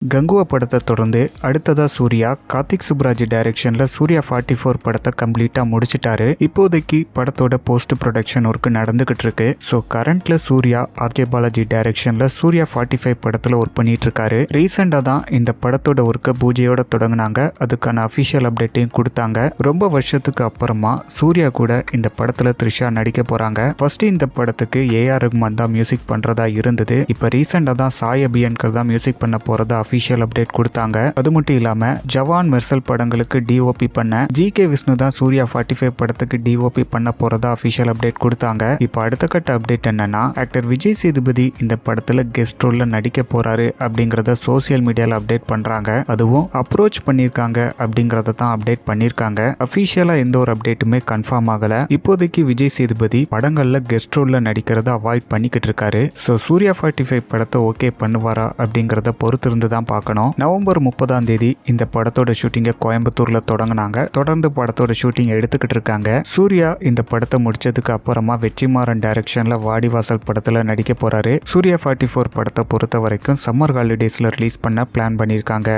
கங்குவா படத்தை தொடர்ந்து அடுத்ததா சூர்யா கார்த்திக் சுப்ராஜ் டைரக்ஷன்ல சூர்யா 44 படத்தை கம்ப்ளீட்டா முடிச்சிட்டாரு. இப்போதைக்கு படத்தோட போஸ்ட் ப்ரொடக்ஷன் ஒர்க் நடந்துகிட்டு இருக்கு. ஸோ கரண்ட்ல சூர்யா ஆர்ஜே பாலாஜி டைரக்ஷன்ல சூர்யா 45 படத்துல ஒர்க் பண்ணிட்டு இருக்காரு. ரீசெண்டா தான் இந்த படத்தோட ஒர்க்கை பூஜையோட தொடங்கினாங்க. அதுக்கான அபிஷியல் அப்டேட்டையும் கொடுத்தாங்க. ரொம்ப வருஷத்துக்கு அப்புறமா சூர்யா கூட இந்த படத்துல த்ரிஷா நடிக்க போறாங்க. ஃபர்ஸ்ட் இந்த படத்துக்கு ஏஆர் ரஹ்மான் தான் மியூசிக் பண்றதா இருந்தது. இப்ப ரீசெண்டா தான் சாய் அபியன்கர் தான் மியூசிக் பண்ண போறதா அபிஷியல் அப்டேட் கொடுத்தாங்க. அது மட்டும் இல்லாம ஜவான் மெர்சல் படங்களுக்கு டிஓபி பண்ண ஜிகே விஷ்ணு தான் சூர்யா 45 படத்துக்கு டிஓபி பண்ண போறதா அபிஷியல் அப்டேட் கொடுத்தாங்க. இப்ப அடுத்த கட்ட அப்டேட் என்னன்னா, ஆக்டர் விஜய் சேதுபதி இந்த படத்துல கெஸ்ட் ரோல்ல நடிக்க போறாரு அப்படிங்கறத சோசியல் மீடியால அப்டேட் பண்றாங்க. அதுவும் அப்ரோச் பண்ணிருக்காங்க அப்படிங்கறத தான் அப்டேட் பண்ணிருக்காங்க. அபிஷியலா எந்த ஒரு அப்டேட்டுமே கன்ஃபார்ம் ஆகல. இப்போதைக்கு விஜய் சேதுபதி படங்கள்ல கெஸ்ட் ரோல்ல நடிக்கிறத அவாய்ட் பண்ணிக்கிட்டு இருக்காரு. சோ சூர்யா 45 படத்தை ஓகே பண்ணுவாரா அப்படிங்கறத பொறுத்து இருந்து தான் பார்க்கணும். நவம்பர் 30ஆம் தேதி இந்த படத்தோட ஷூட்டிங்கை கோயம்புத்தூர்ல தொடங்கினாங்க. தொடர்ந்து படத்தோட ஷூட்டிங் எடுத்துக்கிட்டு இருக்காங்க. சூர்யா இந்த படத்தை முடிச்சதுக்கு அப்புறமா வெற்றிமாறன் டைரக்ஷன்ல வாடிவாசல் படத்துல நடிக்க போறாரு. சூர்யா 44 படத்தை பொறுத்த வரைக்கும் சம்மர் ஹாலிடேஸ்ல ரிலீஸ் பண்ண பிளான் பண்ணியிருக்காங்க.